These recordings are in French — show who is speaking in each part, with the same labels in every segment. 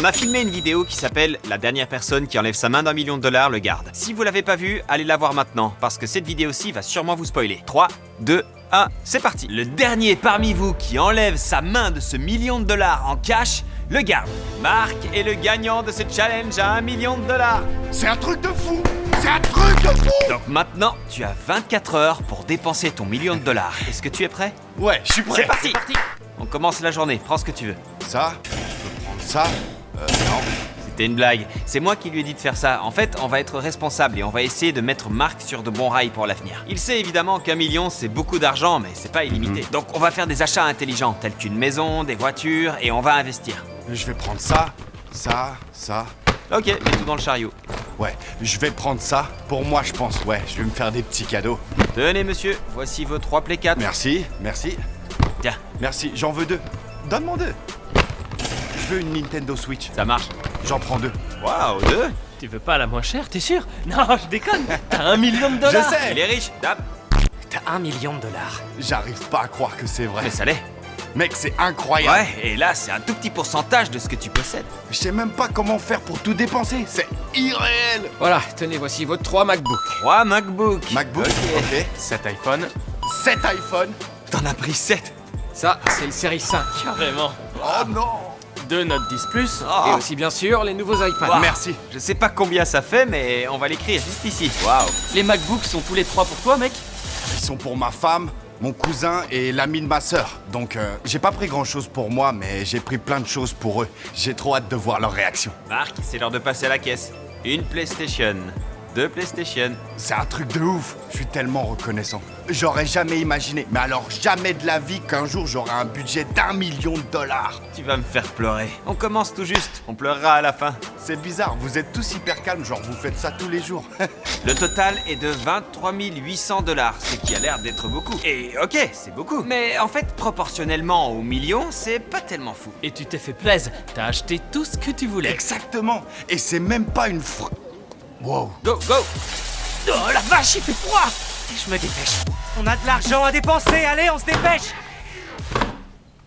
Speaker 1: On a filmé une vidéo qui s'appelle « La dernière personne qui enlève sa main d'1 million de dollars le garde ». Si vous l'avez pas vue, allez la voir maintenant, parce que cette vidéo-ci va sûrement vous spoiler. 3, 2, 1, c'est parti. Le dernier parmi vous qui enlève sa main de ce million de dollars en cash, le garde. Marc est le gagnant de ce challenge à 1 million de dollars.
Speaker 2: C'est un truc de fou! C'est un truc de fou!
Speaker 1: Donc maintenant, tu as 24 heures pour dépenser ton million de dollars. Est-ce que tu es prêt?
Speaker 2: Ouais, je suis prêt.
Speaker 1: C'est parti. On commence la journée, prends ce que tu veux.
Speaker 2: Ça, je peux prendre ça. Non.
Speaker 1: C'était une blague. C'est moi qui lui ai dit de faire ça. En fait, on va être responsable et on va essayer de mettre Marc sur de bons rails pour l'avenir. Il sait évidemment qu'1 million, c'est beaucoup d'argent, mais c'est pas illimité. Donc on va faire des achats intelligents, tels qu'une maison, des voitures, et on va investir.
Speaker 2: Je vais prendre ça, ça.
Speaker 1: Ok, mets tout dans le chariot.
Speaker 2: Ouais, je vais prendre ça. Pour moi, je pense, ouais, je vais me faire des petits cadeaux.
Speaker 1: Tenez monsieur, voici vos 3 Play 4.
Speaker 2: Merci.
Speaker 1: Tiens,
Speaker 2: Merci, j'en veux 2. Donne-moi 2. Je veux une Nintendo Switch.
Speaker 1: ça marche.
Speaker 2: J'en prends 2.
Speaker 1: Waouh, 2.
Speaker 3: Tu veux pas la moins chère, t'es sûr? Non, je déconne. T'as 1 million de
Speaker 2: Je
Speaker 3: dollars.
Speaker 2: sais.
Speaker 1: Il est riche, Dab.
Speaker 3: T'as 1 million de dollars.
Speaker 2: J'arrive pas à croire que c'est vrai.
Speaker 1: Mais ça l'est.
Speaker 2: Mec, c'est incroyable.
Speaker 1: Ouais, et là, c'est un tout petit pourcentage de ce que tu possèdes.
Speaker 2: Je sais même pas comment faire pour tout dépenser. C'est irréel.
Speaker 4: Voilà, tenez, voici vos 3 MacBooks.
Speaker 1: 3 MacBook.
Speaker 2: MacBook, ok.
Speaker 4: 7 iPhone.
Speaker 2: 7 iPhone.
Speaker 1: T'en as pris 7.
Speaker 4: Ça, c'est le série 5.
Speaker 3: Carrément.
Speaker 2: Oh non.
Speaker 3: 2 Note 10 Plus.
Speaker 4: Et aussi, bien sûr, les nouveaux iPads.
Speaker 1: Waouh.
Speaker 2: Merci.
Speaker 1: Je sais pas combien ça fait, mais on va l'écrire juste ici. Waouh.
Speaker 3: Les MacBooks sont tous les 3 pour toi, mec?
Speaker 2: Ils sont pour ma femme, mon cousin et l'ami de ma sœur. Donc, j'ai pas pris grand-chose pour moi, mais j'ai pris plein de choses pour eux. J'ai trop hâte de voir leur réaction.
Speaker 1: Marc, c'est l'heure de passer à la caisse. Une PlayStation. 2 PlayStation.
Speaker 2: C'est un truc de ouf. Je suis tellement reconnaissant. J'aurais jamais imaginé, mais alors jamais de la vie qu'un jour j'aurai un budget d'1 million de dollars.
Speaker 1: Tu vas me faire pleurer. On commence tout juste. On pleurera à la fin.
Speaker 2: C'est bizarre, vous êtes tous hyper calmes, genre vous faites ça tous les jours.
Speaker 1: Le total est de 23 800 dollars, ce qui a l'air d'être beaucoup. Et ok, c'est beaucoup. Mais en fait, proportionnellement au million, c'est pas tellement fou.
Speaker 3: Et tu t'es fait plaisir. T'as acheté tout ce que tu voulais.
Speaker 2: Exactement. Et c'est même pas une Wow.
Speaker 1: Go, go.
Speaker 3: Oh la vache, il fait froid. Je me dépêche.
Speaker 5: On a de l'argent à dépenser, allez, on se dépêche!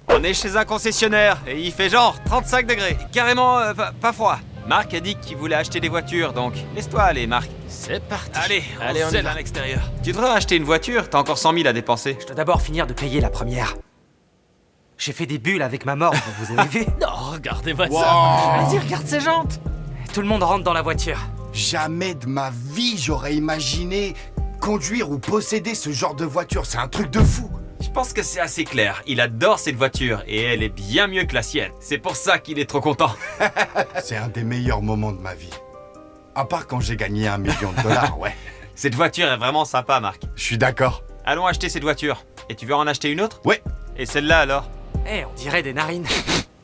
Speaker 1: On est chez un concessionnaire et il fait genre 35 degrés. Carrément pas froid. Marc a dit qu'il voulait acheter des voitures, donc laisse-toi aller, Marc.
Speaker 3: C'est parti.
Speaker 1: Allez,
Speaker 3: Allez, on y
Speaker 1: zèle
Speaker 3: va.
Speaker 1: à l'extérieur. Tu devrais acheter une voiture, t'as encore 100 000 à dépenser.
Speaker 5: Je dois d'abord finir de payer la première. J'ai fait des bulles avec ma mort, vous avez vu?
Speaker 3: Non, regardez-moi ça.
Speaker 2: Wow.
Speaker 5: Vas-y, regarde ces jantes! Tout le monde rentre dans la voiture.
Speaker 2: Jamais de ma vie j'aurais imaginé conduire ou posséder ce genre de voiture. C'est un truc de fou.
Speaker 1: Je pense que c'est assez clair. Il adore cette voiture et elle est bien mieux que la sienne. C'est pour ça qu'il est trop content.
Speaker 2: C'est un des meilleurs moments de ma vie. À part quand j'ai gagné 1 million de dollars, ouais.
Speaker 1: Cette voiture est vraiment sympa, Marc.
Speaker 2: Je suis d'accord.
Speaker 1: Allons acheter cette voiture. Et tu veux en acheter une autre?
Speaker 2: Ouais.
Speaker 1: Et celle-là alors?
Speaker 5: Eh, on dirait des narines.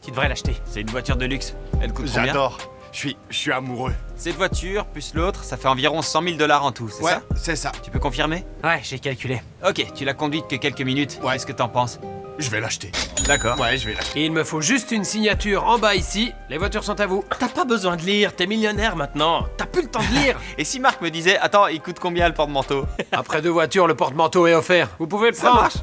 Speaker 5: Tu devrais l'acheter.
Speaker 1: C'est une voiture de luxe. Elle coûte combien?
Speaker 2: J'adore. Je suis amoureux.
Speaker 1: Cette voiture plus l'autre, ça fait environ 100 000 dollars en tout, c'est
Speaker 2: Ouais,
Speaker 1: ça?
Speaker 2: c'est ça.
Speaker 1: Tu peux confirmer?
Speaker 5: Ouais, j'ai calculé.
Speaker 1: Ok, tu l'as conduite que quelques minutes.
Speaker 2: Ouais.
Speaker 1: Qu'est-ce que t'en penses?
Speaker 2: Je vais l'acheter.
Speaker 1: D'accord.
Speaker 2: Ouais, je vais l'acheter.
Speaker 4: Il me faut juste une signature en bas ici. Les voitures sont à vous.
Speaker 3: T'as pas besoin de lire, t'es millionnaire maintenant. T'as plus le temps de lire.
Speaker 1: Et si Marc me disait, attends, il coûte combien le porte-manteau?
Speaker 4: Après 2 voitures, le porte-manteau est offert. Vous pouvez le
Speaker 1: Ça
Speaker 4: prendre.
Speaker 1: marche.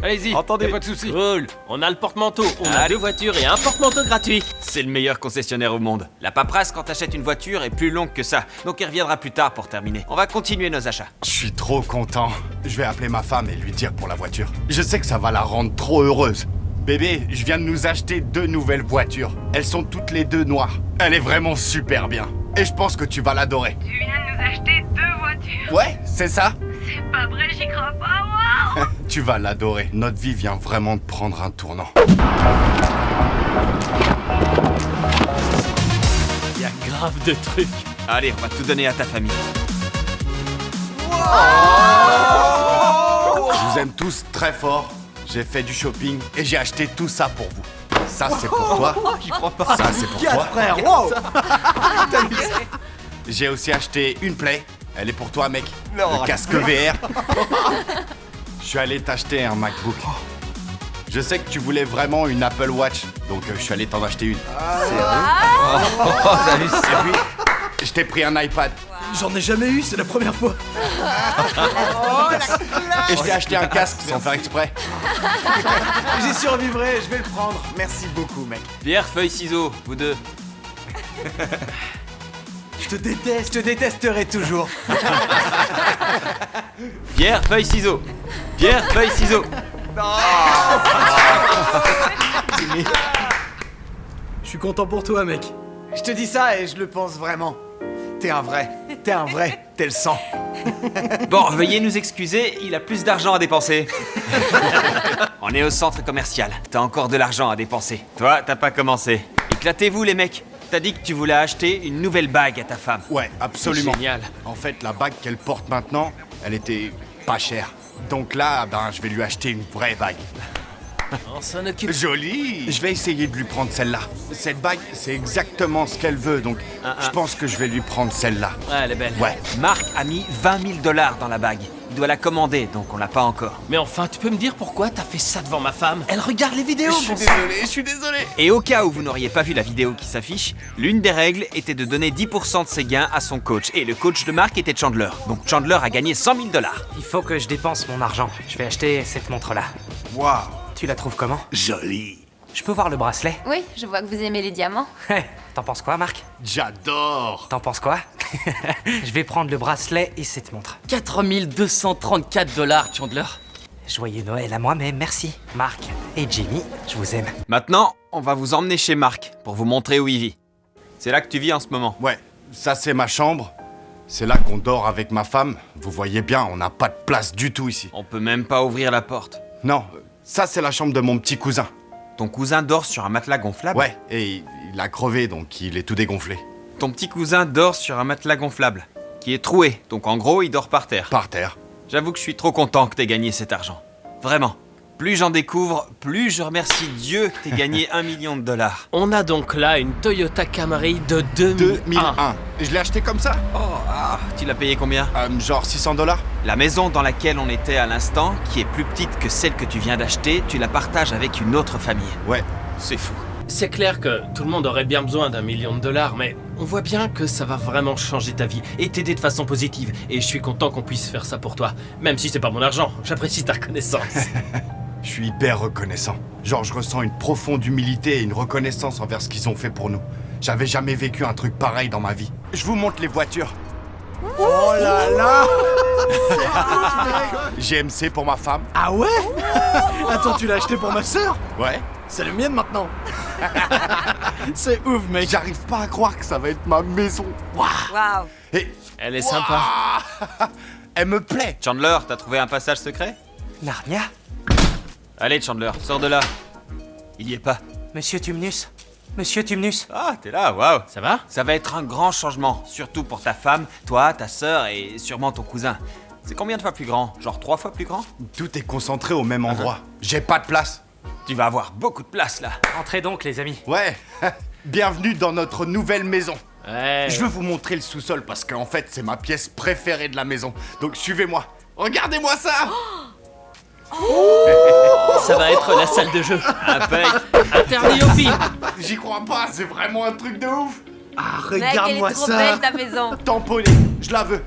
Speaker 4: Allez-y,
Speaker 1: Entendez.
Speaker 4: y a pas de soucis.
Speaker 3: Cool. On a le porte-manteau, on a
Speaker 1: Allez.
Speaker 3: 2 voitures et un porte-manteau gratuit.
Speaker 1: C'est le meilleur concessionnaire au monde. La paperasse quand t'achètes une voiture est plus longue que ça, donc il reviendra plus tard pour terminer. On va continuer nos achats.
Speaker 2: Je suis trop content. Je vais appeler ma femme et lui dire pour la voiture. Je sais que ça va la rendre trop heureuse. Bébé, je viens de nous acheter 2 nouvelles voitures. Elles sont toutes les 2 noires. Elle est vraiment super bien. Et je pense que tu vas l'adorer.
Speaker 6: Tu viens de nous acheter 2 voitures.
Speaker 2: Ouais, c'est ça.
Speaker 6: C'est pas vrai, j'y crois pas, waouh!
Speaker 2: Tu vas l'adorer. Notre vie vient vraiment de prendre un tournant.
Speaker 3: Il y a grave de trucs.
Speaker 1: Allez, on va tout donner à ta famille.
Speaker 2: Je vous aime tous très fort. J'ai fait du shopping et j'ai acheté tout ça pour vous. Ça, c'est pour toi.
Speaker 1: J'y crois pas.
Speaker 2: Ça, c'est pour toi.
Speaker 5: Frère, wow!
Speaker 2: J'ai aussi acheté une Play. Elle est pour toi, mec.
Speaker 1: Non,
Speaker 2: Le casque VR. Je suis allé t'acheter un MacBook. Je sais que tu voulais vraiment une Apple Watch, donc je suis allé t'en acheter une. Et puis, je t'ai pris un iPad.
Speaker 5: J'en ai jamais eu, c'est la première fois.
Speaker 2: Et je t'ai acheté un casque sans faire exprès.
Speaker 5: J'y survivrai, je vais le prendre. Merci beaucoup, mec.
Speaker 1: Pierre, feuille, ciseaux, vous deux.
Speaker 5: Je te détesterai toujours.
Speaker 1: Pierre, feuille, ciseaux. Pierre, feuille, ciseaux.
Speaker 7: Je suis content pour toi, mec.
Speaker 5: Je te dis ça et je le pense vraiment. T'es un vrai, t'es le sang.
Speaker 1: Bon, veuillez nous excuser, il a plus d'argent à dépenser. On est au centre commercial, t'as encore de l'argent à dépenser. Toi, t'as pas commencé. Éclatez-vous les mecs. T'as dit que tu voulais acheter une nouvelle bague à ta femme.
Speaker 2: Ouais, absolument.
Speaker 1: Génial.
Speaker 2: En fait, la bague qu'elle porte maintenant, elle était pas chère. Donc là, ben, je vais lui acheter une vraie bague.
Speaker 3: On s'en occupe.
Speaker 2: Jolie. Je vais essayer de lui prendre celle-là. Cette bague, c'est exactement ce qu'elle veut, donc je pense que je vais lui prendre celle-là.
Speaker 3: Ouais, elle est belle.
Speaker 2: Ouais.
Speaker 1: Marc a mis 20 000 $ dans la bague. Il doit la commander, donc on l'a pas encore.
Speaker 3: Mais enfin, tu peux me dire pourquoi t'as fait ça devant ma femme? Elle regarde les vidéos,
Speaker 2: Je suis désolé.
Speaker 1: Et au cas où vous n'auriez pas vu la vidéo qui s'affiche, l'une des règles était de donner 10% de ses gains à son coach. Et le coach de Marc était Chandler. Donc Chandler a gagné 100 000 $.
Speaker 5: Il faut que je dépense mon argent. Je vais acheter cette montre-là.
Speaker 2: Waouh.
Speaker 5: Tu la trouves comment?
Speaker 2: Jolie.
Speaker 5: Je peux voir le bracelet?
Speaker 8: Oui, je vois que vous aimez les diamants.
Speaker 5: T'en penses quoi, Marc?
Speaker 2: J'adore.
Speaker 5: T'en penses quoi? Je vais prendre le bracelet et cette montre.
Speaker 3: 4234 $, Chandler.
Speaker 5: Joyeux Noël à moi-même, merci. Marc et Jimmy, je vous aime.
Speaker 1: Maintenant, on va vous emmener chez Marc pour vous montrer où il vit. C'est là que tu vis en ce moment.
Speaker 2: Ouais, ça c'est ma chambre. C'est là qu'on dort avec ma femme. Vous voyez bien, on n'a pas de place du tout ici.
Speaker 1: On peut même pas ouvrir la porte.
Speaker 2: Non, ça c'est la chambre de mon petit cousin.
Speaker 1: Ton cousin dort sur un matelas gonflable?
Speaker 2: Ouais, et il a crevé, donc il est tout dégonflé.
Speaker 1: Ton petit cousin dort sur un matelas gonflable, qui est troué, donc en gros, il dort par terre.
Speaker 2: Par terre.
Speaker 1: J'avoue que je suis trop content que t'aies gagné cet argent. Vraiment. Plus j'en découvre, plus je remercie Dieu que t'aies gagné 1 million de $.
Speaker 3: On a donc là une Toyota Camry de 2001.
Speaker 2: 2001. Et je l'ai acheté comme ça.
Speaker 1: Tu l'as payé combien?
Speaker 2: Genre 600 $.
Speaker 1: La maison dans laquelle on était à l'instant, qui est plus petite que celle que tu viens d'acheter, tu la partages avec une autre famille.
Speaker 2: Ouais.
Speaker 1: C'est fou.
Speaker 3: C'est clair que tout le monde aurait bien besoin d'1 million de $, mais on voit bien que ça va vraiment changer ta vie et t'aider de façon positive. Et je suis content qu'on puisse faire ça pour toi. Même si c'est pas mon argent, j'apprécie ta reconnaissance.
Speaker 2: Je suis hyper reconnaissant. Genre, je ressens une profonde humilité et une reconnaissance envers ce qu'ils ont fait pour nous. J'avais jamais vécu un truc pareil dans ma vie. Je vous montre les voitures. Oh là là. GMC pour ma femme.
Speaker 7: Ah ouais? Attends, tu l'as acheté pour ma sœur?
Speaker 2: Ouais.
Speaker 7: C'est le mien maintenant. C'est ouf, mec.
Speaker 2: J'arrive pas à croire que ça va être ma maison.
Speaker 8: Waouh.
Speaker 2: Et
Speaker 3: Elle est sympa.
Speaker 2: elle me plaît.
Speaker 1: Chandler, t'as trouvé un passage secret?
Speaker 5: Narnia?
Speaker 1: Allez Chandler, sors de là. Il y est pas.
Speaker 5: Monsieur Tumnus? Monsieur Tumnus?
Speaker 1: Ah, t'es là, waouh.
Speaker 3: Ça va?
Speaker 1: Ça va être un grand changement, surtout pour ta femme, toi, ta sœur et sûrement ton cousin. C'est combien de fois plus grand? Genre 3 fois plus grand?
Speaker 2: Tout est concentré au même endroit. J'ai pas de place.
Speaker 1: Tu vas avoir beaucoup de place là.
Speaker 5: Entrez donc, les amis.
Speaker 2: Ouais. Bienvenue dans notre nouvelle maison.
Speaker 3: Ouais.
Speaker 2: Je veux vous montrer le sous-sol parce qu'en fait, c'est ma pièce préférée de la maison. Donc suivez-moi. Regardez-moi ça.
Speaker 3: Ça va être la salle de jeu. Impec. Interdit aux filles.
Speaker 2: J'y crois pas, c'est vraiment un truc de ouf.
Speaker 7: Ah,
Speaker 8: Mec, elle est
Speaker 7: regarde-moi
Speaker 8: trop
Speaker 7: ça.
Speaker 8: belle ta maison.
Speaker 2: Tamponnée, je la veux.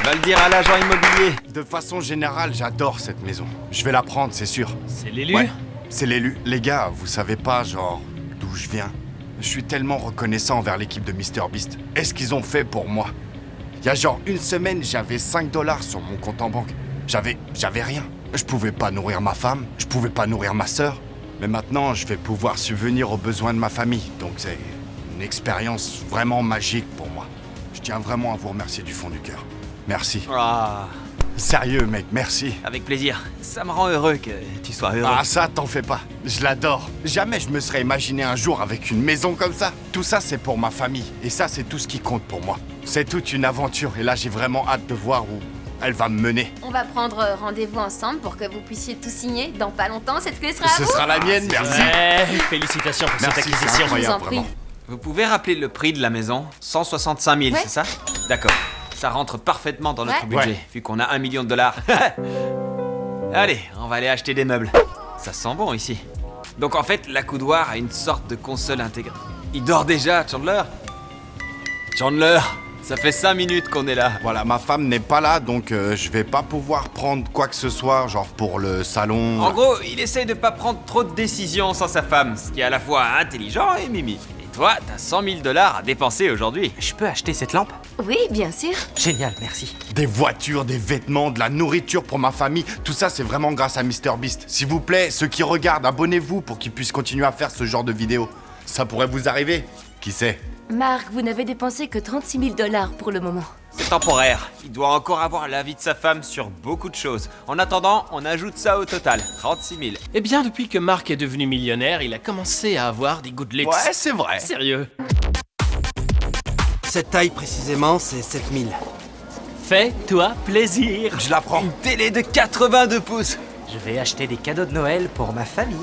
Speaker 1: Va le dire à l'agent immobilier.
Speaker 2: De façon générale, j'adore cette maison. Je vais la prendre, c'est sûr.
Speaker 3: C'est l'élu.
Speaker 2: Ouais, c'est l'élu. Les gars, vous savez pas, genre, d'où je viens. Je suis tellement reconnaissant envers l'équipe de MrBeast. Et ce qu'ils ont fait pour moi. Il y a genre une semaine, j'avais 5 $ sur mon compte en banque. J'avais rien. Je pouvais pas nourrir ma femme, je pouvais pas nourrir ma sœur. Mais maintenant, je vais pouvoir subvenir aux besoins de ma famille. Donc c'est une expérience vraiment magique pour moi. Je tiens vraiment à vous remercier du fond du cœur. Merci.
Speaker 1: Ah,
Speaker 2: Sérieux, mec, merci.
Speaker 1: avec plaisir. Ça me rend heureux que tu sois heureux.
Speaker 2: Ah, ça, t'en fais pas. Je l'adore. Jamais je me serais imaginé un jour avec une maison comme ça. Tout ça, c'est pour ma famille. Et ça, c'est tout ce qui compte pour moi. C'est toute une aventure. Et là, j'ai vraiment hâte de voir où elle va me mener.
Speaker 8: On va prendre rendez-vous ensemble pour que vous puissiez tout signer. Dans pas longtemps, cette clé sera à
Speaker 2: Ce
Speaker 8: vous.
Speaker 2: sera la mienne, merci.
Speaker 3: Ouais. Félicitations pour cette
Speaker 2: Merci, c'est
Speaker 3: acquisition.
Speaker 2: incroyable,
Speaker 8: Je vous en prie.
Speaker 2: vraiment.
Speaker 1: Vous pouvez rappeler le prix de la maison? 165 000,
Speaker 8: Ouais.
Speaker 1: c'est ça? D'accord. Ça rentre parfaitement dans notre
Speaker 8: Ouais.
Speaker 1: budget,
Speaker 2: Ouais.
Speaker 1: vu qu'on a 1 million de $. Allez, on va aller acheter des meubles. Ça sent bon ici. Donc en fait, l'accoudoir a une sorte de console intégrée. Il dort déjà, Chandler? Chandler, ça fait 5 minutes qu'on est là.
Speaker 2: Voilà, ma femme n'est pas là, donc je vais pas pouvoir prendre quoi que ce soit, genre pour le salon.
Speaker 1: En gros, il essaye de pas prendre trop de décisions sans sa femme, ce qui est à la fois intelligent et mimi. Et toi, t'as 100 000 $ à dépenser aujourd'hui.
Speaker 5: Je peux acheter cette lampe?
Speaker 8: Oui, bien sûr.
Speaker 5: Génial, merci.
Speaker 2: Des voitures, des vêtements, de la nourriture pour ma famille, tout ça c'est vraiment grâce à MrBeast. S'il vous plaît, ceux qui regardent, abonnez-vous pour qu'ils puissent continuer à faire ce genre de vidéos. Ça pourrait vous arriver, qui sait?
Speaker 9: Marc, vous n'avez dépensé que 36 000 $ pour le moment.
Speaker 1: C'est temporaire. Il doit encore avoir l'avis de sa femme sur beaucoup de choses. En attendant, on ajoute ça au total. 36 000.
Speaker 3: Eh bien, depuis que Marc est devenu millionnaire, il a commencé à avoir des goûts de luxe.
Speaker 2: Ouais, c'est vrai.
Speaker 3: Sérieux.
Speaker 5: Cette taille précisément, c'est 7000.
Speaker 3: Fais-toi plaisir.
Speaker 2: Je la prends.
Speaker 1: Une télé de 82 pouces.
Speaker 5: Je vais acheter des cadeaux de Noël pour ma famille.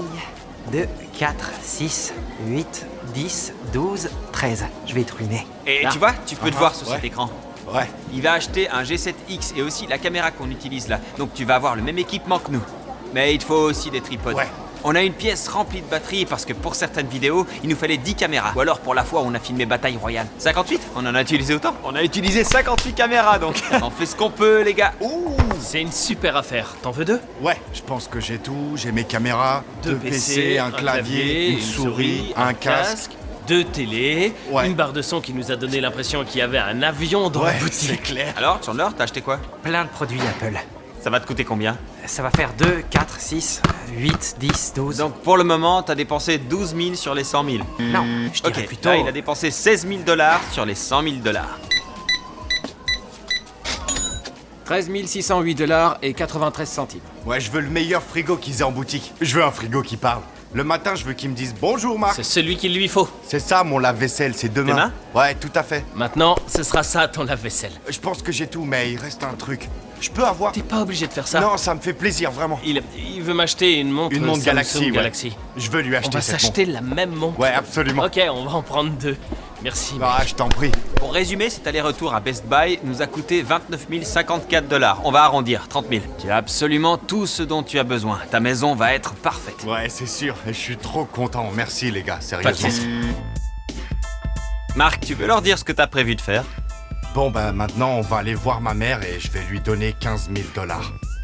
Speaker 5: 2, 4, 6, 8, 10, 12, 13. Je vais être ruiné.
Speaker 1: Et tu vois, tu peux te voir sur cet écran.
Speaker 2: Ouais.
Speaker 1: Il va acheter un G7X et aussi la caméra qu'on utilise là. Donc tu vas avoir le même équipement que nous. Mais il te faut aussi des tripodes.
Speaker 2: Ouais.
Speaker 1: On a une pièce remplie de batteries parce que pour certaines vidéos, il nous fallait 10 caméras. Ou alors pour la fois où on a filmé Bataille Royale. 58? On en a utilisé autant? On a utilisé 58 caméras donc. On fait ce qu'on peut les gars.
Speaker 2: Ouh.
Speaker 3: C'est une super affaire. T'en veux 2?
Speaker 2: Ouais, je pense que j'ai tout. J'ai mes caméras,
Speaker 3: 2
Speaker 2: deux PC, un clavier, une souris, un casque.
Speaker 3: 2 télés,
Speaker 2: Ouais.
Speaker 3: une barre de son qui nous a donné l'impression qu'il y avait un avion dans la
Speaker 2: Ouais, c'est
Speaker 3: boutique.
Speaker 2: clair.
Speaker 1: Alors Chandler, t'as acheté quoi?
Speaker 5: Plein de produits Apple.
Speaker 1: Ça va te coûter combien?
Speaker 5: Ça va faire 2, 4, 6, 8, 10, 12.
Speaker 1: Donc pour le moment, t'as dépensé 12 000 sur les 100 000.
Speaker 5: Non, je dirais
Speaker 1: Ok,
Speaker 5: plutôt...
Speaker 1: là il a dépensé 16 000 $ sur les 100 000 $.
Speaker 4: 13 608 $ et 93 centimes.
Speaker 2: Ouais, je veux le meilleur frigo qu'ils aient en boutique. Je veux un frigo qui parle. Le matin, je veux qu'ils me disent bonjour Marc.
Speaker 3: C'est celui qu'il lui faut.
Speaker 2: C'est ça mon lave-vaisselle, c'est demain.
Speaker 1: Demain?
Speaker 2: Ouais, tout à fait.
Speaker 3: Maintenant, ce sera ça ton lave-vaisselle.
Speaker 2: Je pense que j'ai tout, mais il reste un truc. Je peux avoir...
Speaker 3: T'es pas obligé de faire ça.
Speaker 2: Non, ça me fait plaisir, vraiment.
Speaker 3: Il veut m'acheter une montre
Speaker 2: Une montre
Speaker 3: Samsung
Speaker 2: Galaxy, ouais.
Speaker 3: Galaxy.
Speaker 2: Je veux lui
Speaker 3: On
Speaker 2: acheter
Speaker 3: va
Speaker 2: cette
Speaker 3: s'acheter la même montre.
Speaker 2: Ouais, absolument.
Speaker 3: Ok, on va en prendre 2. Merci.
Speaker 2: Ah, je t'en prie.
Speaker 1: Pour résumer, cet aller-retour à Best Buy nous a coûté 29 054 $. On va arrondir, 30 000. Tu as absolument tout ce dont tu as besoin. Ta maison va être parfaite.
Speaker 2: Ouais, c'est sûr. Et je suis trop content. Merci les gars,
Speaker 3: Pas de
Speaker 2: sérieusement.
Speaker 3: soucis.
Speaker 1: Marc, tu veux leur dire ce que t'as prévu de faire?
Speaker 2: Bon, bah maintenant, on va aller voir ma mère et je vais lui donner 15 000 $.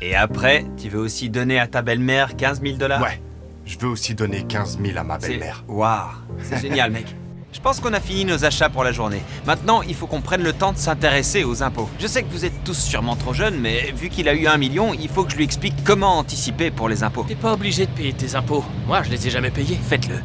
Speaker 1: Et après, tu veux aussi donner à ta belle-mère 15 000 $?
Speaker 2: Ouais, je veux aussi donner 15 000 à ma
Speaker 1: C'est...
Speaker 2: belle-mère.
Speaker 1: Waouh, c'est génial, mec. Je pense qu'on a fini nos achats pour la journée. Maintenant, il faut qu'on prenne le temps de s'intéresser aux impôts. Je sais que vous êtes tous sûrement trop jeunes, mais vu qu'il a eu 1 million, il faut que je lui explique comment anticiper pour les impôts.
Speaker 3: T'es pas obligé de payer tes impôts. Moi, je les ai jamais payés.
Speaker 1: Faites-le.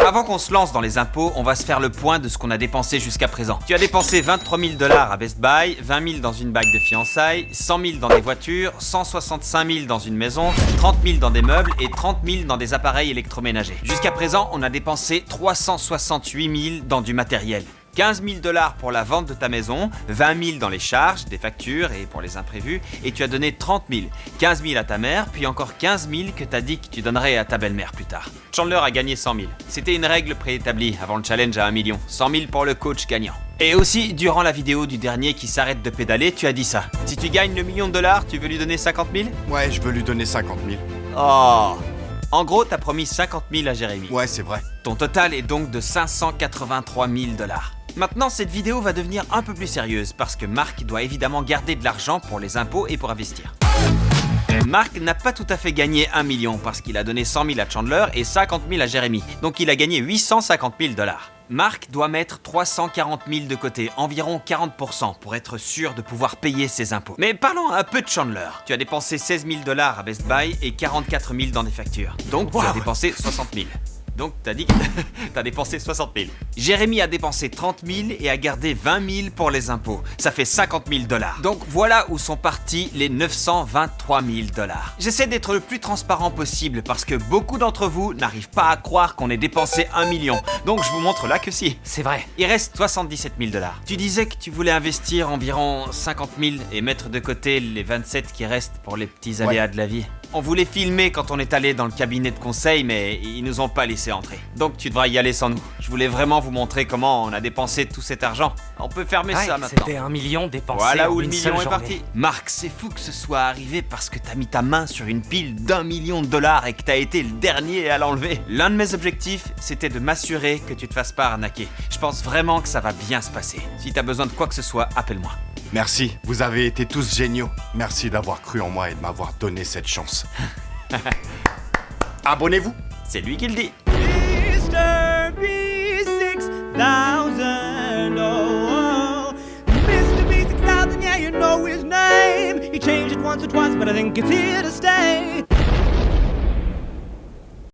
Speaker 1: Avant qu'on se lance dans les impôts, on va se faire le point de ce qu'on a dépensé jusqu'à présent. Tu as dépensé 23 000 $ à Best Buy, 20 000 dans une bague de fiançailles, 100 000 dans des voitures, 165 000 dans une maison, 30 000 dans des meubles et 30 000 dans des appareils électroménagers. Jusqu'à présent, on a dépensé 368 000 dans du matériel. 15 000 $ pour la vente de ta maison, 20 000 dans les charges, des factures et pour les imprévus, et tu as donné 30 000. 15 000 à ta mère, puis encore 15 000 que t'as dit que tu donnerais à ta belle-mère plus tard. Chandler a gagné 100 000. C'était une règle préétablie avant le challenge à 1 million. 100 000 pour le coach gagnant. Et aussi, durant la vidéo du dernier qui s'arrête de pédaler, tu as dit ça. Si tu gagnes le $1 million, tu veux lui donner 50 000?
Speaker 2: Ouais, je veux lui donner 50 000.
Speaker 1: Oh! En gros, t'as promis 50 000 à Jérémy.
Speaker 2: Ouais, c'est vrai.
Speaker 1: Ton total est donc de 583 000 $. Maintenant, cette vidéo va devenir un peu plus sérieuse parce que Marc doit évidemment garder de l'argent pour les impôts et pour investir. Marc n'a pas tout à fait gagné 1 million parce qu'il a donné 100 000 à Chandler et 50 000 à Jérémy. Donc il a gagné 850 000 $. Marc doit mettre 340 000 de côté, environ 40%, pour être sûr de pouvoir payer ses impôts. Mais parlons un peu de Chandler. Tu as dépensé 16 000 $ à Best Buy et 44 000 dans des factures. Donc tu as dépensé 60 000. Donc t'as dit que t'as dépensé 60 000. Jérémy a dépensé 30 000 et a gardé 20 000 pour les impôts. Ça fait 50 000 $. Donc voilà où sont partis les 923 000 $. J'essaie d'être le plus transparent possible parce que beaucoup d'entre vous n'arrivent pas à croire qu'on ait dépensé 1 million. Donc je vous montre là que si.
Speaker 5: C'est vrai.
Speaker 1: Il reste 77 000 $. Tu disais que tu voulais investir environ 50 000 et mettre de côté les 27 qui restent pour les petits aléas de la vie. On voulait filmer quand on est allé dans le cabinet de conseil, mais ils nous ont pas laissé entrer. Donc tu devras y aller sans nous. Je voulais vraiment vous montrer comment on a dépensé tout cet argent. On peut fermer ça maintenant.
Speaker 5: C'était 1 million dépensé
Speaker 1: Voilà
Speaker 5: en
Speaker 1: où le
Speaker 5: une
Speaker 1: million
Speaker 5: seule
Speaker 1: est
Speaker 5: journée.
Speaker 1: parti. Marc, c'est fou que ce soit arrivé parce que t'as mis ta main sur une pile d'1 million $ et que t'as été le dernier à l'enlever. L'un de mes objectifs, c'était de m'assurer que tu te fasses pas arnaquer. Je pense vraiment que ça va bien se passer. Si t'as besoin de quoi que ce soit, appelle-moi.
Speaker 2: Merci, vous avez été tous géniaux. Merci d'avoir cru en moi et de m'avoir donné cette chance. Abonnez-vous.
Speaker 1: C'est lui qui le dit.
Speaker 4: Mr. B6,
Speaker 10: 6,000. Oh, Mr. V6,000, yeah, you know his name. He changed it once or twice, but I think it's here to stay.